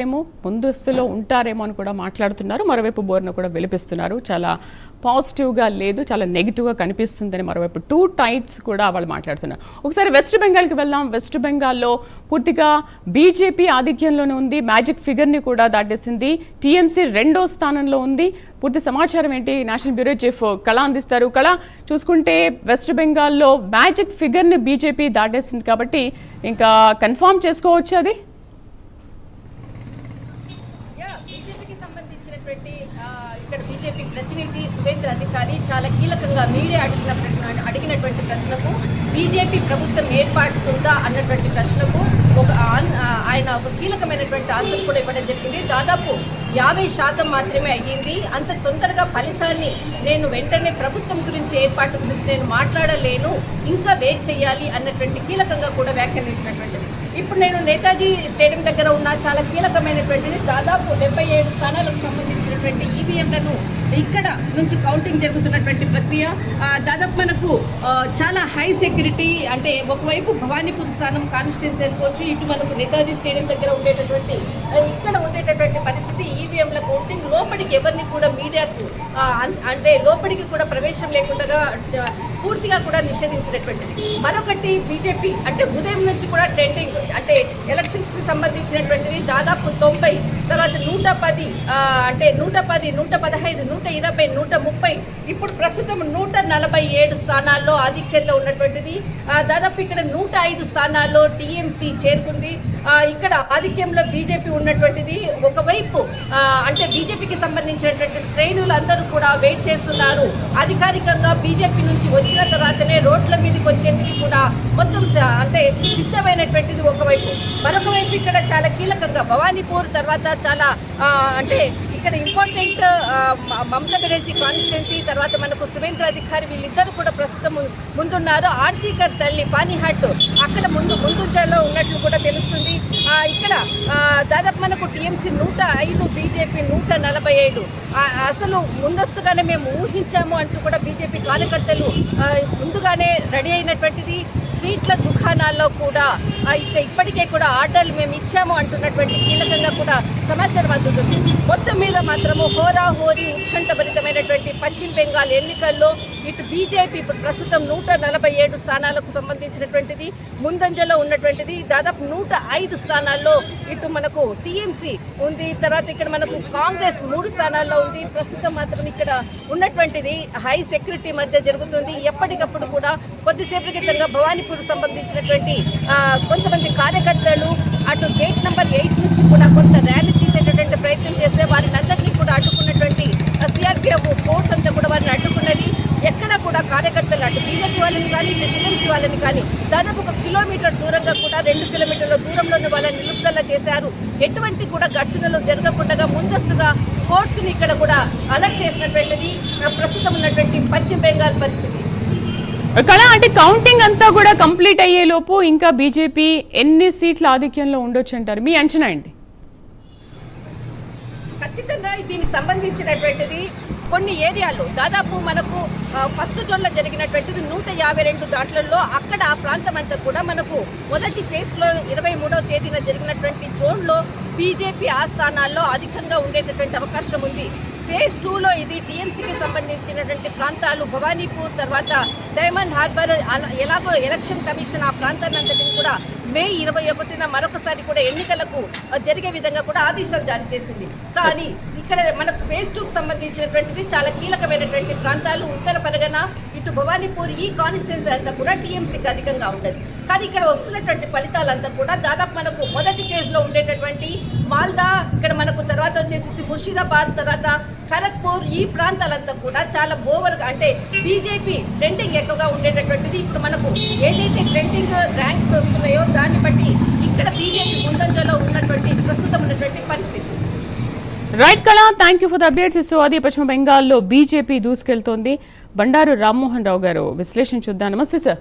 ఏమో ముందస్తులో ఉంటారేమో అని కూడా మాట్లాడుతున్నారు. మరోవైపు బోర్ను కూడా వెలిపిస్తున్నారు. చాలా పాజిటివ్గా లేదు, చాలా నెగిటివ్గా కనిపిస్తుందని మరోవైపు టూ టైప్స్ కూడా వాళ్ళు మాట్లాడుతున్నారు. ఒకసారి వెస్ట్ బెంగాల్కి వెళ్దాం. వెస్ట్ బెంగాల్లో పూర్తిగా బీజేపీ ఆధిక్యంలోనే ఉంది. మ్యాజిక్ ఫిగర్ని కూడా దాటేసింది. టీఎంసీ 2వ స్థానంలో ఉంది. పూర్తి సమాచారం ఏంటి నేషనల్ బ్యూరో చీఫ్ కళ అందిస్తారు. కళ, చూసుకుంటే వెస్ట్ బెంగాల్లో మ్యాజిక్ ఫిగర్ని బీజేపీ దాటేసింది కాబట్టి ఇంకా కన్ఫర్మ్ చేసుకోవచ్చు అది. ఇక్కడ బీజేపీ ప్రతినిధి సువేంద్ర అధికారి చాలా కీలకంగా మీడియా అడిగినటువంటి ప్రశ్నకు బీజేపీ ప్రభుత్వం ఏర్పాటుతుందా అన్నటువంటి ప్రశ్నకు ఆయన ఒక కీలకమైనటువంటి ఆన్సర్ కూడా ఇవ్వడం జరిగింది. దాదాపు 50% మాత్రమే అయ్యింది. అంత తొందరగా ఫలితాన్ని నేను వెంటనే ప్రభుత్వం గురించి ఏర్పాటు గురించి నేను మాట్లాడలేను, ఇంకా వెయిట్ చేయాలి అన్నటువంటి కీలకంగా కూడా వ్యాఖ్యానించినటువంటిది. ఇప్పుడు నేను నేతాజీ స్టేడియం దగ్గర ఉన్న చాలా కీలకమైనటువంటిది. దాదాపు 77 స్థానాలకు సంబంధించినటువంటి ఈవీఎంలను ఇక్కడ నుంచి కౌంటింగ్ జరుగుతున్నటువంటి ప్రక్రియ. దాదాపు మనకు చాలా హై సెక్యూరిటీ, అంటే ఒకవైపు భవానీపూర్ స్థానం కాన్స్టిట్యున్సీ అనుకోవచ్చు, ఇటు మనకు నేతాజీ స్టేడియం దగ్గర ఉండేటటువంటి ఇక్కడ ఉండేటటువంటి పరిస్థితి. ఈవీఎంల కౌంటింగ్ లోపలికి ఎవరిని కూడా మీడియాకు అంటే లోపలికి కూడా ప్రవేశం లేకుండా పూర్తిగా కూడా నిషేధించినటువంటిది. మరొకటి బీజేపీ అంటే ఉదయం నుంచి కూడా ట్రెండింగ్, అంటే ఎలక్షన్స్కి సంబంధించినటువంటిది దాదాపు 90, తర్వాత 110, అంటే 110, 115, 120, 130, ఇప్పుడు ప్రస్తుతం 147 స్థానాల్లో ఆధిక్యత ఉన్నటువంటిది. దాదాపు ఇక్కడ 105 స్థానాల్లో టీఎంసీ చేరుకుంది. ఇక్కడ ఆధిక్యంలో బీజేపీ ఉన్నటువంటిది. ఒకవైపు అంటే బీజేపీకి సంబంధించినటువంటి శ్రేణులు అందరూ కూడా వెయిట్ చేస్తున్నారు. అధికారికంగా బీజేపీ నుంచి వచ్చిన తర్వాతనే రోడ్ల మీదకి వచ్చేందుకు కూడా మొత్తం అంటే సిద్ధమైనటువంటిది ఒకవైపు. మరొక వైపు ఇక్కడ చాలా కీలకంగా భవానీపూర్ తర్వాత చాలా అంటే ఇక్కడ ఇంపార్టెంట్ మమతా బెనర్జీ కాన్స్టిట్యున్సీ, తర్వాత మనకు సువేంద్ర అధికారి, వీళ్ళిద్దరూ కూడా ప్రస్తుతం ముందున్నారు. ఆర్జీకర్ తల్లి పానీహాట్ అక్కడ ముందుంజలో ఉన్నట్లు కూడా తెలుస్తుంది. ఇక్కడ దాదాపు మనకు టీఎంసీ 105, బీజేపీ 147. అసలు ముందస్తుగానే మేము ఊహించాము అంటూ కూడా బీజేపీ కార్యకర్తలు ముందుగానే రెడీ అయినటువంటిది. స్వీట్ల దుకాణాల్లో కూడా ఇప్పటికే కూడా ఆర్డర్లు మేము ఇచ్చాము అంటున్నటువంటి కీలకంగా కూడా సమాచారం అందుతుంది. మొత్తం మీద మాత్రము హోరాహోరీ ఉత్కంఠభరితమైనటువంటి పశ్చిమ బెంగాల్ ఎన్నికల్లో ఇటు బీజేపీ ఇప్పుడు ప్రస్తుతం 147 స్థానాలకు సంబంధించినటువంటిది ముందంజలో ఉన్నటువంటిది. దాదాపు 105 స్థానాల్లో ఇటు మనకు టీఎంసీ ఉంది. తర్వాత ఇక్కడ మనకు కాంగ్రెస్ 3 స్థానాల్లో ఉంది. ప్రస్తుతం మాత్రం ఇక్కడ ఉన్నటువంటిది హై సెక్యూరిటీ మధ్య జరుగుతుంది. ఎప్పటికప్పుడు కూడా కొద్దిసేపటి క్రితంగా భవానీపూర్ సంబంధించినటువంటి కొంతమంది కార్యకర్తలు అటు గేట్ నెంబర్ 8 నుంచి కూడా కొంత ర్యాలీ తీసేటటువంటి ప్రయత్నం చేస్తే వారిని అందరినీ కూడా అడ్డుకున్నటువంటి సిఆర్పీఎఫ్ ఫోర్స్ అంతా కూడా వారిని అడ్డుకున్నది. ఎక్కడ కూడా కార్యకర్తలు అటు బీజేపీ వాళ్ళని కానీ ఇటు టీఎంసీ వాళ్ళని కానీ దాదాపు 1 కిలోమీటర్ దూరంగా కూడా 2 కిలోమీటర్ల దూరంలోనే వాళ్ళని నిలుపుదల చేశారు. ఎటువంటి కూడా ఘర్షణలు జరగకుండా ముందస్తుగా ఫోర్స్ని ఇక్కడ కూడా అలర్ట్ చేసినటువంటిది ప్రస్తుతం ఉన్నటువంటి పశ్చిమ బెంగాల్ పరిస్థితి. కళ, అంటే కౌంటింగ్ అంతా కూడా కంప్లీట్ అయ్యేలోపు ఇంకా బీజేపీ ఎన్ని సీట్ల ఆధిక్యంలో ఉండొచ్చు అంటారు? మీ అంచనా ఏంటి? ఖచ్చితంగా దీనికి సంబంధించినటువంటిది కొన్ని ఏరియాల్లో దాదాపు మనకు ఫస్ట్ జోన్లో జరిగినటువంటిది 152 దాంట్లలో అక్కడ ఆ ప్రాంతం అంతా కూడా మనకు మొదటి ఫేజ్లో 23వ తేదీన జరిగినటువంటి జోన్లో బీజేపీ ఆ స్థానాల్లో అధికంగా ఉండేటటువంటి అవకాశం ఉంది. ఫేజ్ 2లో ఇది టీఎంసీకి సంబంధించినటువంటి ప్రాంతాలు భవానీపూర్, తర్వాత డైమండ్ హార్బర్, ఎలాగో ఎలక్షన్ కమిషన్ ఆ ప్రాంతాన్ని అంతటిని కూడా మే 21న మరొకసారి కూడా ఎన్నికలకు జరిగే విధంగా కూడా ఆదేశాలు జారీ చేసింది. కానీ ఇక్కడ మనకు ఫేజ్ 2కు సంబంధించినటువంటిది చాలా కీలకమైనటువంటి ప్రాంతాలు. ఉత్తర పరగన, ఇటు భవానీపూర్, ఈ కాన్స్టిట్యున్సీ అంతా కూడా టీఎంసీకి అధికంగా ఉండదు. కానీ ఇక్కడ వస్తున్నటువంటి ఫలితాలంతా కూడా దాదాపు మనకు మొదటి ఫేజ్లో ఉండేటటువంటి మాల్దా, ఇక్కడ మనకు తర్వాత వచ్చేసి ముర్షిదాబాద్, తర్వాత ఖరగ్పూర్, ఈ ప్రాంతాలంతా కూడా చాలా ఓవర్గా అంటే బీజేపీ ట్రెండింగ్ ఎక్కువగా ఉండేటటువంటిది. ఇప్పుడు మనకు ఏదైతే ట్రెండింగ్ ర్యాంక్స్ వస్తున్నాయో దాన్ని బట్టి ఇక్కడ బీజేపీ ముందంజలో ఉన్నటువంటి ప్రస్తుతం ఉన్నటువంటి పరిస్థితి. రైట్ కళ, thank you for the updates. So అది పశ్చిమ బెంగాల్లో బీజేపీ దూసుకెళ్తోంది. బండారు రామ్మోహన్ రావు గారు విశ్లేషణ చూద్దాం. నమస్తే సార్.